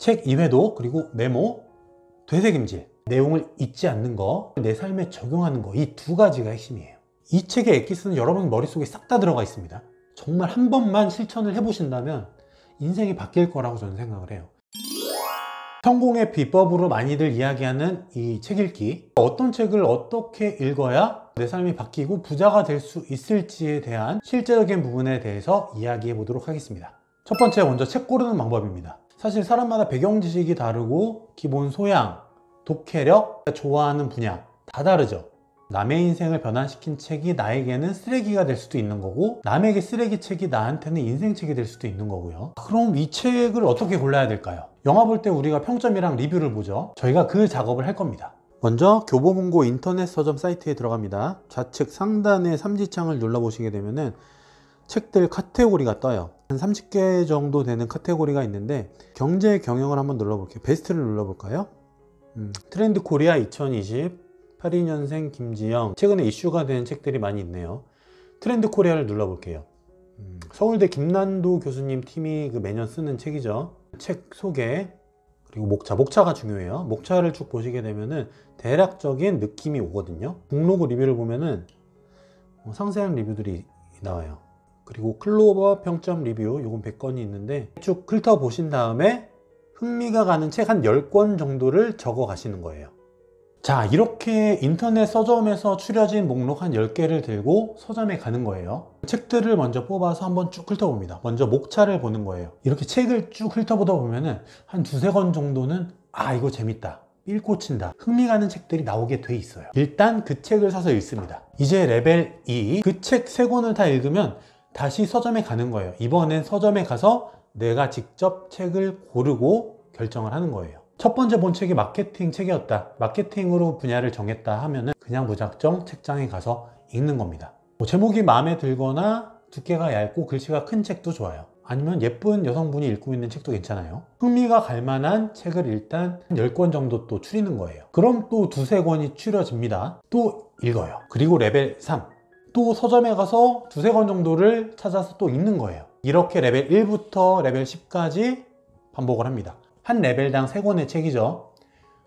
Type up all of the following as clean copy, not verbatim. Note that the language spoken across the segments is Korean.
책 이회도 그리고 메모, 되새김질, 내용을 잊지 않는 거, 내 삶에 적용하는 거, 이 두 가지가 핵심이에요. 이 책의 엑기스는 여러분 머릿속에 싹 다 들어가 있습니다. 정말 한 번만 실천을 해보신다면 인생이 바뀔 거라고 저는 생각을 해요. 성공의 비법으로 많이들 이야기하는 이 책 읽기, 어떤 책을 어떻게 읽어야 내 삶이 바뀌고 부자가 될 수 있을지에 대한 실제적인 부분에 대해서 이야기해 보도록 하겠습니다. 첫 번째, 먼저 책 고르는 방법입니다. 사실 사람마다 배경 지식이 다르고 기본 소양, 독해력, 좋아하는 분야 다 다르죠. 남의 인생을 변화시킨 책이 나에게는 쓰레기가 될 수도 있는 거고, 남에게 쓰레기 책이 나한테는 인생책이 될 수도 있는 거고요. 그럼 이 책을 어떻게 골라야 될까요? 영화 볼 때 우리가 평점이랑 리뷰를 보죠. 저희가 그 작업을 할 겁니다. 먼저 교보문고 인터넷 서점 사이트에 들어갑니다. 좌측 상단의 삼지창을 눌러보시게 되면은 책들 카테고리가 떠요. 한 30개 정도 되는 카테고리가 있는데, 경제 경영을 한번 눌러볼게요. 베스트를 눌러볼까요? 트렌드 코리아 2020, 82년생 김지영, 최근에 이슈가 된 책들이 많이 있네요. 트렌드 코리아를 눌러볼게요. 서울대 김난도 교수님 팀이 매년 쓰는 책이죠. 책 소개, 그리고 목차가 중요해요. 목차를 쭉 보시게 되면은 대략적인 느낌이 오거든요. 북로그 리뷰를 보면은 상세한 리뷰들이 나와요. 그리고 클로버 평점 리뷰, 요건 100건이 있는데 쭉 훑어보신 다음에 흥미가 가는 책 한 10권 정도를 적어 가시는 거예요. 자, 이렇게 인터넷 서점에서 추려진 목록 한 10개를 들고 서점에 가는 거예요. 책들을 먼저 뽑아서 한번 쭉 훑어봅니다. 먼저 목차를 보는 거예요. 이렇게 책을 쭉 훑어보다 보면은 한 두세 권 정도는 이거 재밌다, 삘 꽂힌다, 흥미가는 책들이 나오게 돼 있어요. 일단 그 책을 사서 읽습니다. 이제 레벨 2, 그 책 3권을 다 읽으면 다시 서점에 가는 거예요. 이번엔 서점에 가서 내가 직접 책을 고르고 결정을 하는 거예요. 첫 번째 본 책이 마케팅 책이었다, 마케팅으로 분야를 정했다 하면은 그냥 무작정 책장에 가서 읽는 겁니다. 제목이 마음에 들거나 두께가 얇고 글씨가 큰 책도 좋아요. 아니면 예쁜 여성분이 읽고 있는 책도 괜찮아요. 흥미가 갈 만한 책을 일단 한 10권 정도 또 추리는 거예요. 그럼 또 두세 권이 추려집니다. 또 읽어요. 그리고 레벨 3, 또 서점에 가서 두세 권 정도를 찾아서 또 읽는 거예요. 이렇게 레벨 1부터 레벨 10까지 반복을 합니다. 한 레벨당 3권의 책이죠.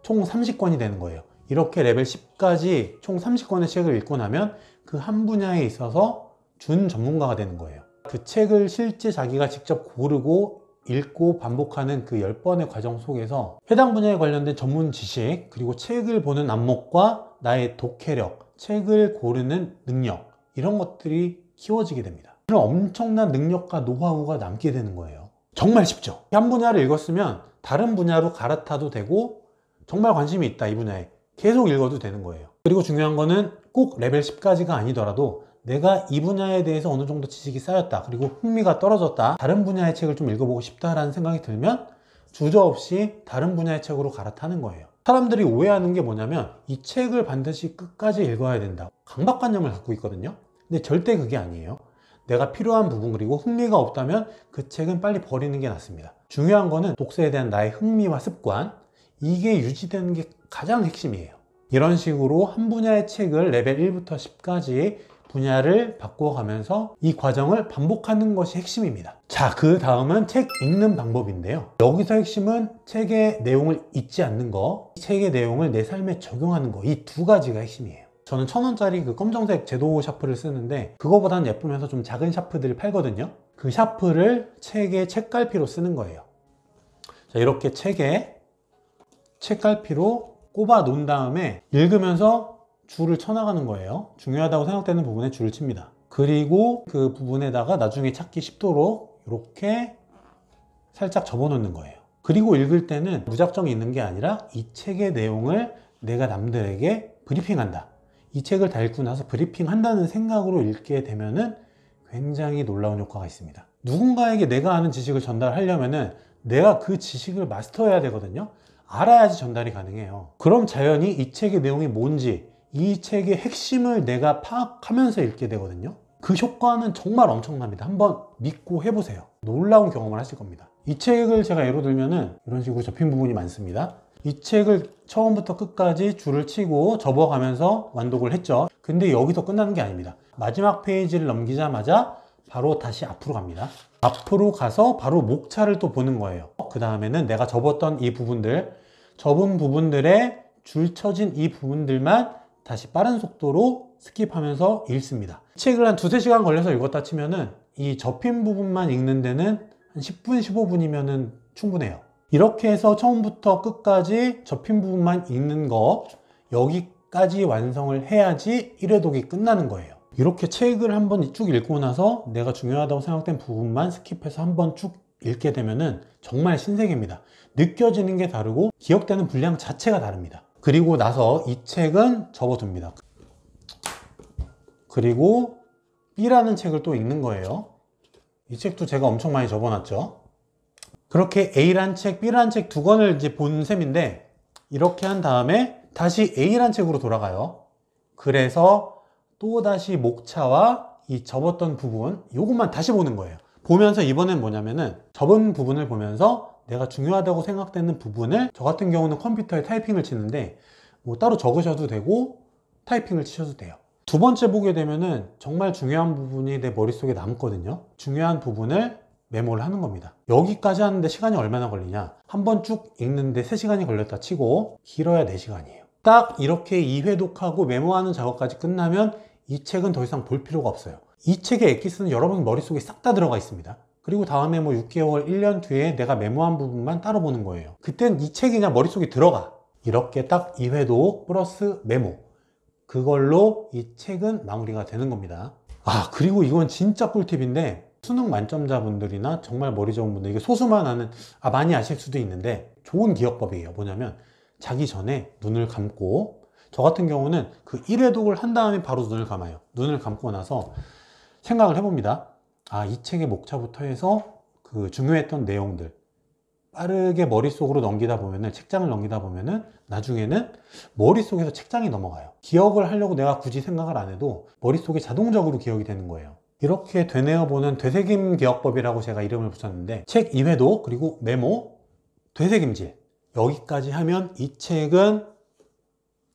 총 30권이 되는 거예요. 이렇게 레벨 10까지 총 30권의 책을 읽고 나면 그 한 분야에 있어서 준 전문가가 되는 거예요. 그 책을 실제 자기가 직접 고르고 읽고 반복하는 그 10번의 과정 속에서 해당 분야에 관련된 전문 지식, 그리고 책을 보는 안목과 나의 독해력, 책을 고르는 능력, 이런 것들이 키워지게 됩니다. 이런 엄청난 능력과 노하우가 남게 되는 거예요. 정말 쉽죠? 한 분야를 읽었으면 다른 분야로 갈아타도 되고, 정말 관심이 있다 이 분야에 계속 읽어도 되는 거예요. 그리고 중요한 거는 꼭 레벨 10까지가 아니더라도 내가 이 분야에 대해서 어느 정도 지식이 쌓였다, 그리고 흥미가 떨어졌다, 다른 분야의 책을 좀 읽어보고 싶다라는 생각이 들면 주저없이 다른 분야의 책으로 갈아타는 거예요. 사람들이 오해하는 게 뭐냐면 이 책을 반드시 끝까지 읽어야 된다, 강박관념을 갖고 있거든요. 근데 절대 그게 아니에요. 내가 필요한 부분, 그리고 흥미가 없다면 그 책은 빨리 버리는 게 낫습니다. 중요한 거는 독서에 대한 나의 흥미와 습관, 이게 유지되는 게 가장 핵심이에요. 이런 식으로 한 분야의 책을 레벨 1부터 10까지 분야를 바꿔가면서 이 과정을 반복하는 것이 핵심입니다. 자, 그 다음은 책 읽는 방법인데요. 여기서 핵심은 책의 내용을 잊지 않는 거, 책의 내용을 내 삶에 적용하는 거, 이 두 가지가 핵심이에요. 저는 1000원짜리 그 검정색 제도 샤프를 쓰는데 그거보다는 예쁘면서 좀 작은 샤프들을 팔거든요. 그 샤프를 책에 책갈피로 쓰는 거예요. 자, 이렇게 책에 책갈피로 꼽아 놓은 다음에 읽으면서 줄을 쳐나가는 거예요. 중요하다고 생각되는 부분에 줄을 칩니다. 그리고 그 부분에다가 나중에 찾기 쉽도록 이렇게 살짝 접어 놓는 거예요. 그리고 읽을 때는 무작정 읽는 게 아니라 이 책의 내용을 내가 남들에게 브리핑한다, 이 책을 다 읽고 나서 브리핑한다는 생각으로 읽게 되면은 굉장히 놀라운 효과가 있습니다. 누군가에게 내가 아는 지식을 전달하려면은 내가 그 지식을 마스터해야 되거든요. 알아야지 전달이 가능해요. 그럼 자연히 이 책의 내용이 뭔지, 이 책의 핵심을 내가 파악하면서 읽게 되거든요. 그 효과는 정말 엄청납니다. 한번 믿고 해보세요. 놀라운 경험을 하실 겁니다. 이 책을 제가 예로 들면은 이런 식으로 접힌 부분이 많습니다. 이 책을 처음부터 끝까지 줄을 치고 접어가면서 완독을 했죠. 근데 여기서 끝나는 게 아닙니다. 마지막 페이지를 넘기자마자 바로 다시 앞으로 갑니다. 앞으로 가서 바로 목차를 또 보는 거예요. 그 다음에는 내가 접었던 이 부분들, 접은 부분들에 줄 쳐진 이 부분들만 다시 빠른 속도로 스킵하면서 읽습니다. 책을 한 2-3시간 걸려서 읽었다 치면은 이 접힌 부분만 읽는 데는 한 10분, 15분이면은 충분해요. 이렇게 해서 처음부터 끝까지 접힌 부분만 읽는 거, 여기까지 완성을 해야지 1회 독이 끝나는 거예요. 이렇게 책을 한번 쭉 읽고 나서 내가 중요하다고 생각된 부분만 스킵해서 한번 쭉 읽게 되면은 정말 신세계입니다. 느껴지는 게 다르고 기억되는 분량 자체가 다릅니다. 그리고 나서 이 책은 접어둡니다. 그리고 B라는 책을 또 읽는 거예요. 이 책도 제가 엄청 많이 접어놨죠. 그렇게 A란 책, B란 책 두 권을 이제 본 셈인데, 이렇게 한 다음에 다시 A란 책으로 돌아가요. 그래서 또 다시 목차와 이 접었던 부분, 요것만 다시 보는 거예요. 보면서 이번엔 뭐냐면은 접은 부분을 보면서 내가 중요하다고 생각되는 부분을, 저 같은 경우는 컴퓨터에 타이핑을 치는데 뭐 따로 적으셔도 되고 타이핑을 치셔도 돼요. 두 번째 보게 되면은 정말 중요한 부분이 내 머릿속에 남거든요. 중요한 부분을 메모를 하는 겁니다. 여기까지 하는데 시간이 얼마나 걸리냐? 한번 쭉 읽는데 3시간이 걸렸다 치고 길어야 4시간이에요. 딱 이렇게 2회독하고 메모하는 작업까지 끝나면 이 책은 더 이상 볼 필요가 없어요. 이 책의 엑기스는 여러분 머릿속에 싹 다 들어가 있습니다. 그리고 다음에 뭐 6개월, 1년 뒤에 내가 메모한 부분만 따로 보는 거예요. 그땐 이 책이 그냥 머릿속에 들어가. 이렇게 딱 2회독 플러스 메모, 그걸로 이 책은 마무리가 되는 겁니다. 그리고 이건 진짜 꿀팁인데, 수능 만점자분들이나 정말 머리 좋은 분들, 이게 소수만 아는, 많이 아실 수도 있는데 좋은 기억법이에요. 뭐냐면 자기 전에 눈을 감고, 저 같은 경우는 그 1회독을 한 다음에 바로 눈을 감아요. 눈을 감고 나서 생각을 해봅니다. 이 책의 목차부터 해서 그 중요했던 내용들 빠르게 머릿속으로 넘기다 보면은, 책장을 넘기다 보면은 나중에는 머릿속에서 책장이 넘어가요. 기억을 하려고 내가 굳이 생각을 안 해도 머릿속에 자동적으로 기억이 되는 거예요. 이렇게 되뇌어보는 되새김 기억법이라고 제가 이름을 붙였는데, 책 2회독 그리고 메모, 되새김질, 여기까지 하면 이 책은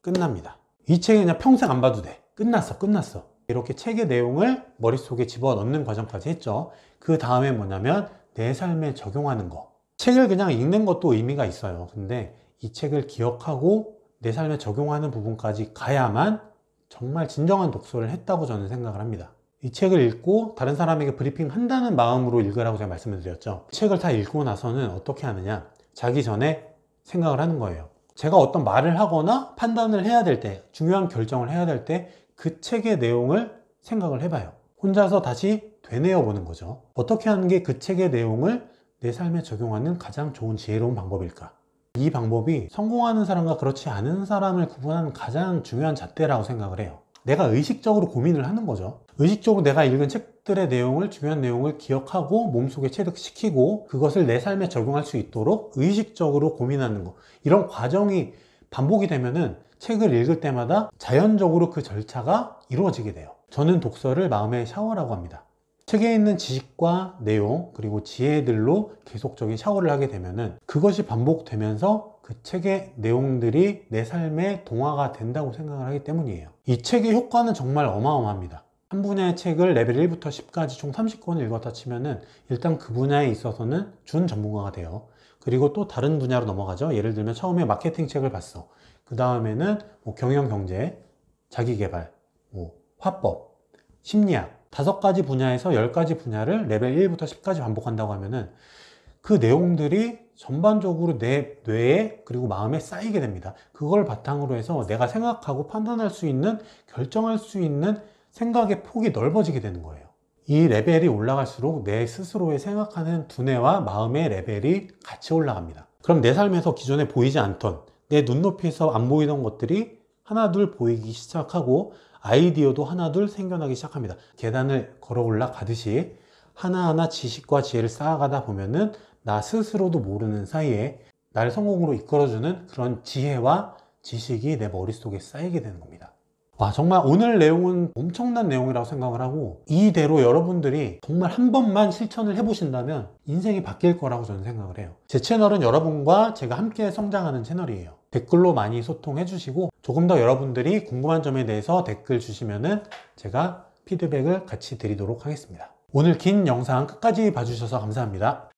끝납니다. 이 책은 그냥 평생 안 봐도 돼. 끝났어. 이렇게 책의 내용을 머릿속에 집어넣는 과정까지 했죠. 그 다음에 뭐냐면 내 삶에 적용하는 거. 책을 그냥 읽는 것도 의미가 있어요. 근데 이 책을 기억하고 내 삶에 적용하는 부분까지 가야만 정말 진정한 독서를 했다고 저는 생각을 합니다. 이 책을 읽고 다른 사람에게 브리핑 한다는 마음으로 읽으라고 제가 말씀을 드렸죠. 책을 다 읽고 나서는 어떻게 하느냐, 자기 전에 생각을 하는 거예요. 제가 어떤 말을 하거나 판단을 해야 될 때, 중요한 결정을 해야 될 때 그 책의 내용을 생각을 해봐요. 혼자서 다시 되뇌어 보는 거죠. 어떻게 하는 게 그 책의 내용을 내 삶에 적용하는 가장 좋은 지혜로운 방법일까? 이 방법이 성공하는 사람과 그렇지 않은 사람을 구분하는 가장 중요한 잣대라고 생각을 해요. 내가 의식적으로 고민을 하는 거죠. 의식적으로 내가 읽은 책들의 내용을, 중요한 내용을 기억하고 몸속에 체득시키고 그것을 내 삶에 적용할 수 있도록 의식적으로 고민하는 거. 이런 과정이 반복이 되면은 책을 읽을 때마다 자연적으로 그 절차가 이루어지게 돼요. 저는 독서를 마음의 샤워라고 합니다. 책에 있는 지식과 내용, 그리고 지혜들로 계속적인 샤워를 하게 되면은 그것이 반복되면서 그 책의 내용들이 내 삶의 동화가 된다고 생각을 하기 때문이에요. 이 책의 효과는 정말 어마어마합니다. 한 분야의 책을 레벨 1부터 10까지 총 30권을 읽었다 치면은 일단 그 분야에 있어서는 준 전문가가 돼요. 그리고 또 다른 분야로 넘어가죠. 예를 들면 처음에 마케팅 책을 봤어. 그 다음에는 뭐 경영, 경제, 자기개발, 뭐 화법, 심리학, 5가지 분야에서 10가지 분야를 레벨 1부터 10까지 반복한다고 하면은 그 내용들이 전반적으로 내 뇌에 그리고 마음에 쌓이게 됩니다. 그걸 바탕으로 해서 내가 생각하고 판단할 수 있는, 결정할 수 있는 생각의 폭이 넓어지게 되는 거예요. 이 레벨이 올라갈수록 내 스스로의 생각하는 두뇌와 마음의 레벨이 같이 올라갑니다. 그럼 내 삶에서 기존에 보이지 않던, 내 눈높이에서 안 보이던 것들이 하나둘 보이기 시작하고 아이디어도 하나둘 생겨나기 시작합니다. 계단을 걸어 올라가듯이 하나하나 지식과 지혜를 쌓아가다 보면은 나 스스로도 모르는 사이에 나를 성공으로 이끌어주는 그런 지혜와 지식이 내 머릿속에 쌓이게 되는 겁니다. 정말 오늘 내용은 엄청난 내용이라고 생각을 하고, 이대로 여러분들이 정말 한 번만 실천을 해보신다면 인생이 바뀔 거라고 저는 생각을 해요. 제 채널은 여러분과 제가 함께 성장하는 채널이에요. 댓글로 많이 소통해 주시고, 조금 더 여러분들이 궁금한 점에 대해서 댓글 주시면은 제가 피드백을 같이 드리도록 하겠습니다. 오늘 긴 영상 끝까지 봐주셔서 감사합니다.